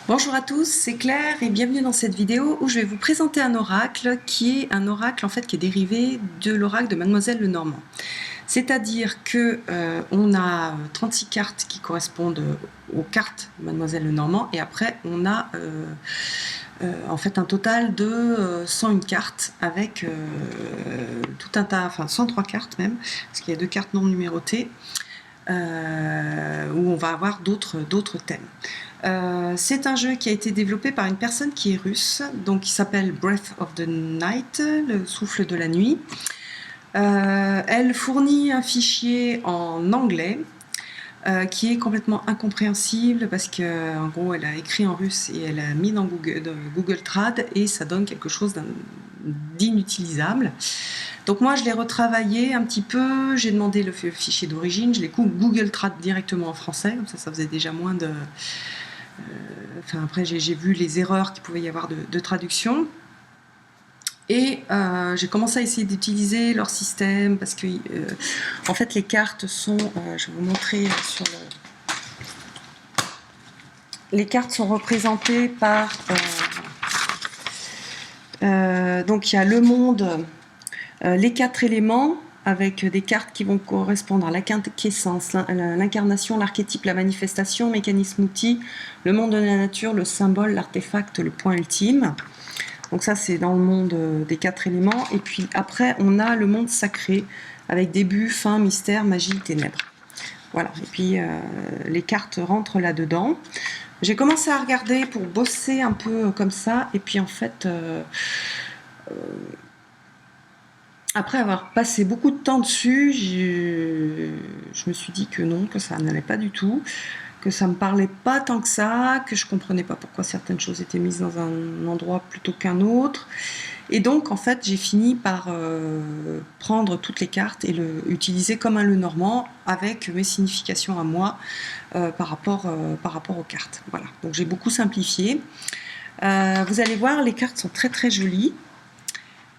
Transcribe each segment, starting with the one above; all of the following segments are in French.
Bonjour à tous, c'est Claire et bienvenue dans cette vidéo où je vais vous présenter un oracle qui est un oracle en fait qui est dérivé de l'oracle de Mademoiselle Lenormand. C'est-à-dire que on a 36 cartes qui correspondent aux cartes de Mademoiselle Lenormand et après on a en fait un total de 101 cartes avec tout un tas, enfin 103 cartes même, parce qu'il y a 2 cartes non numérotées. Où on va avoir d'autres thèmes. C'est un jeu qui a été développé par une personne qui est russe, donc qui s'appelle Breath of the Night, le souffle de la nuit. Elle fournit un fichier en anglais qui est complètement incompréhensible parce qu'en gros elle a écrit en russe et elle a mis dans Google Trad et ça donne quelque chose d'inutilisable. Donc moi je l'ai retravaillé un petit peu, j'ai demandé le fichier d'origine, je l'ai Google Trad directement en français, comme ça faisait déjà moins de... Enfin après j'ai vu les erreurs qu'il pouvait y avoir de traduction. Et j'ai commencé à essayer d'utiliser leur système parce que en fait les cartes sont, je vais vous montrer sur le... Les cartes sont représentées par donc il y a le monde, les 4 éléments avec des cartes qui vont correspondre à la quintessence, l'incarnation, l'archétype, la manifestation, mécanisme outil, le monde de la nature, le symbole, l'artefact, le point ultime. Donc ça c'est dans le monde des 4 éléments. Et puis après on a le monde sacré avec début, fin, mystère, magie, ténèbres. Voilà, et puis les cartes rentrent là-dedans. J'ai commencé à regarder pour bosser un peu comme ça, et puis en fait, après avoir passé beaucoup de temps dessus, je me suis dit que non, que ça n'allait pas du tout, que ça me parlait pas tant que ça, que je comprenais pas pourquoi certaines choses étaient mises dans un endroit plutôt qu'un autre. Et donc en fait j'ai fini par prendre toutes les cartes et utiliser comme un Lenormand avec mes significations à moi par rapport aux cartes. Voilà, donc j'ai beaucoup simplifié. Vous allez voir, les cartes sont très très jolies.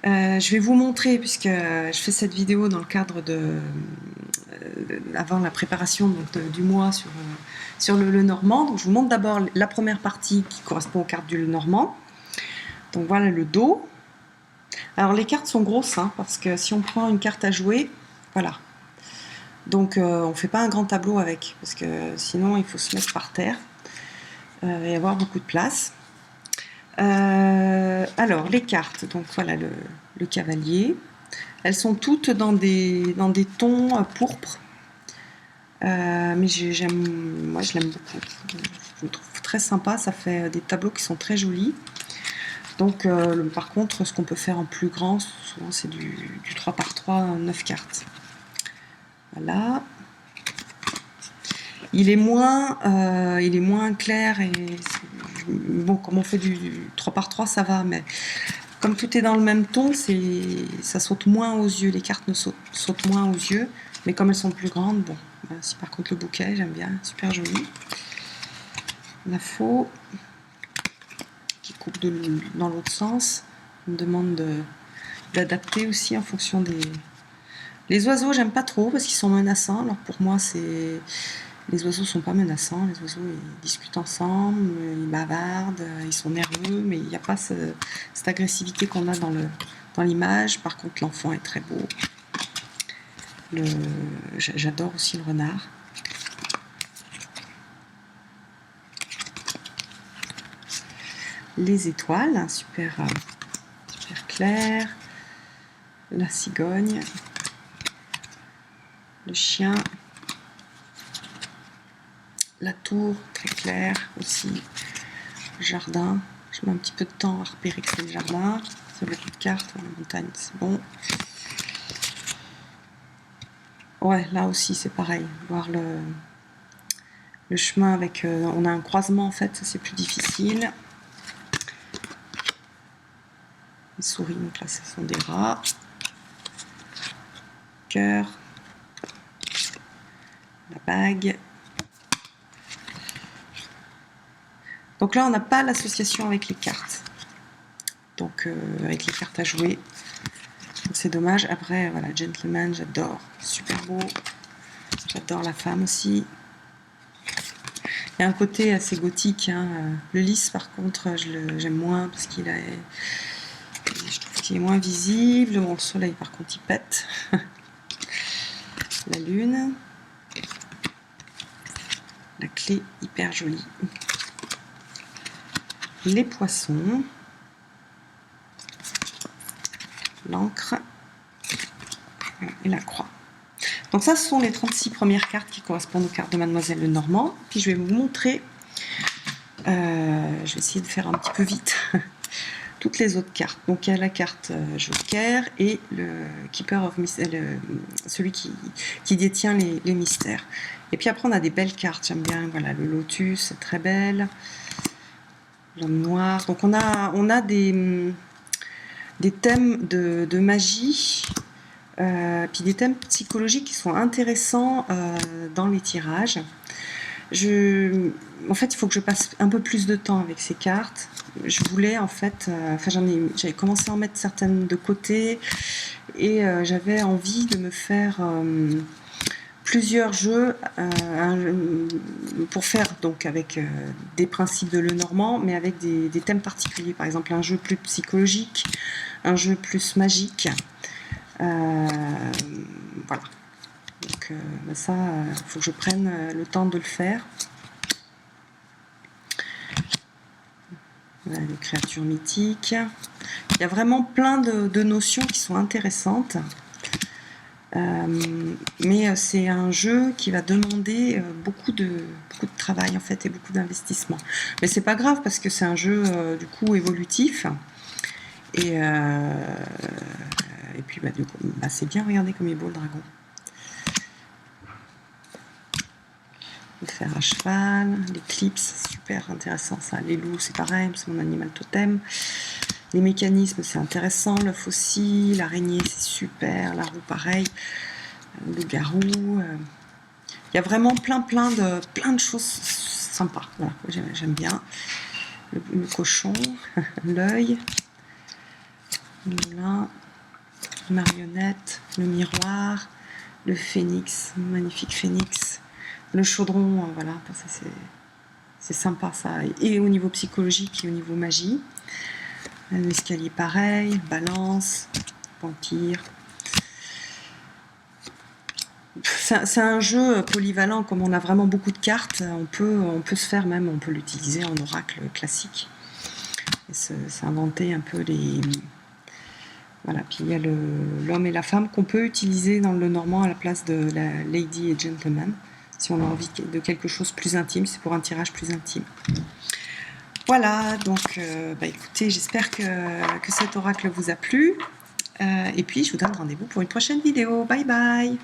Je vais vous montrer, puisque je fais cette vidéo dans le cadre avant la préparation du mois sur le Lenormand. Donc je vous montre d'abord la première partie qui correspond aux cartes du Lenormand. Donc voilà le dos. Alors les cartes sont grosses, hein, parce que si on prend une carte à jouer, voilà. Donc on ne fait pas un grand tableau avec, parce que sinon il faut se mettre par terre et avoir beaucoup de place. Alors les cartes, donc voilà le cavalier. Elles sont toutes dans des tons pourpres. Mais moi je l'aime beaucoup. Je le trouve très sympa, ça fait des tableaux qui sont très jolis. Donc par contre ce qu'on peut faire en plus grand, souvent c'est du 3x3, 9 cartes. Voilà. Il est moins clair et bon, comme on fait du 3x3 ça va, mais comme tout est dans le même ton, ça saute moins aux yeux, les cartes ne sautent moins aux yeux, mais comme elles sont plus grandes, bon, si par contre le bouquet, j'aime bien, super joli. La faux qui coupe dans l'autre sens, on me demande d'adapter aussi en fonction des... Les oiseaux, j'aime pas trop parce qu'ils sont menaçants, alors pour moi c'est... Les oiseaux sont pas menaçants, les oiseaux ils discutent ensemble, ils bavardent, ils sont nerveux, mais il n'y a pas cette agressivité qu'on a dans l'image. Par contre l'enfant est très beau. J'adore aussi le renard. Les étoiles, super clair. La cigogne. Le chien. La tour, très claire aussi. Le jardin, je mets un petit peu de temps à repérer que c'est le jardin. C'est beaucoup de cartes, la montagne, c'est bon. Ouais, là aussi c'est pareil. Voir le chemin avec... on a un croisement en fait, ça c'est plus difficile. Les souris, donc là ce sont des rats. Cœur. La bague. Donc là, on n'a pas l'association avec les cartes. Donc, avec les cartes à jouer. C'est dommage. Après, voilà, Gentleman, j'adore. Super beau. J'adore la femme aussi. Il y a un côté assez gothique, hein. Le lys par contre j'aime moins parce je trouve qu'il est moins visible. Bon, le soleil par contre il pète. La lune, la clé hyper jolie, les poissons, l'encre et la croix. Donc ça, ce sont les 36 premières cartes qui correspondent aux cartes de Mademoiselle Lenormand. Puis je vais vous montrer, je vais essayer de faire un petit peu vite, toutes les autres cartes. Donc il y a la carte Joker et le Keeper of Mystery, celui qui détient les mystères. Et puis après on a des belles cartes, j'aime bien, voilà, le Lotus, c'est très belle, l'homme noir. Donc on a des thèmes de magie, puis des thèmes psychologiques qui sont intéressants dans les tirages. En fait, il faut que je passe un peu plus de temps avec ces cartes. Je voulais en fait, j'avais commencé à en mettre certaines de côté et j'avais envie de me faire plusieurs jeux pour faire donc avec des principes de Lenormand, mais avec des thèmes particuliers. Par exemple, un jeu plus psychologique, un jeu plus magique. Voilà. Donc ça, il faut que je prenne le temps de le faire. Voilà, les créatures mythiques. Il y a vraiment plein de notions qui sont intéressantes. Mais c'est un jeu qui va demander beaucoup de travail en fait et beaucoup d'investissement. Mais c'est pas grave parce que c'est un jeu du coup évolutif. Et puis du coup, c'est bien, regardez comme il est beau le dragon. Le fer à cheval, l'éclipse, super intéressant ça. Les loups, c'est pareil, c'est mon animal totem. Les mécanismes, c'est intéressant. Le fossile, l'araignée, c'est super. La roue, pareil. Le garou. Il y a vraiment plein de choses sympas. Voilà, j'aime bien. Le cochon, l'œil. Là, marionnette, le miroir, le phénix, magnifique phénix. Le chaudron, voilà, ça c'est sympa ça, et au niveau psychologique et au niveau magie. L'escalier pareil, balance, vampire. C'est un jeu polyvalent, comme on a vraiment beaucoup de cartes, on peut se faire même, on peut l'utiliser en oracle classique. C'est inventer un peu les... Voilà, puis il y a l'homme et la femme qu'on peut utiliser dans le Lenormand à la place de la lady et gentleman. Si on a envie de quelque chose de plus intime, c'est pour un tirage plus intime. Voilà, donc écoutez, j'espère que cet oracle vous a plu. Et puis je vous donne rendez-vous pour une prochaine vidéo. Bye bye!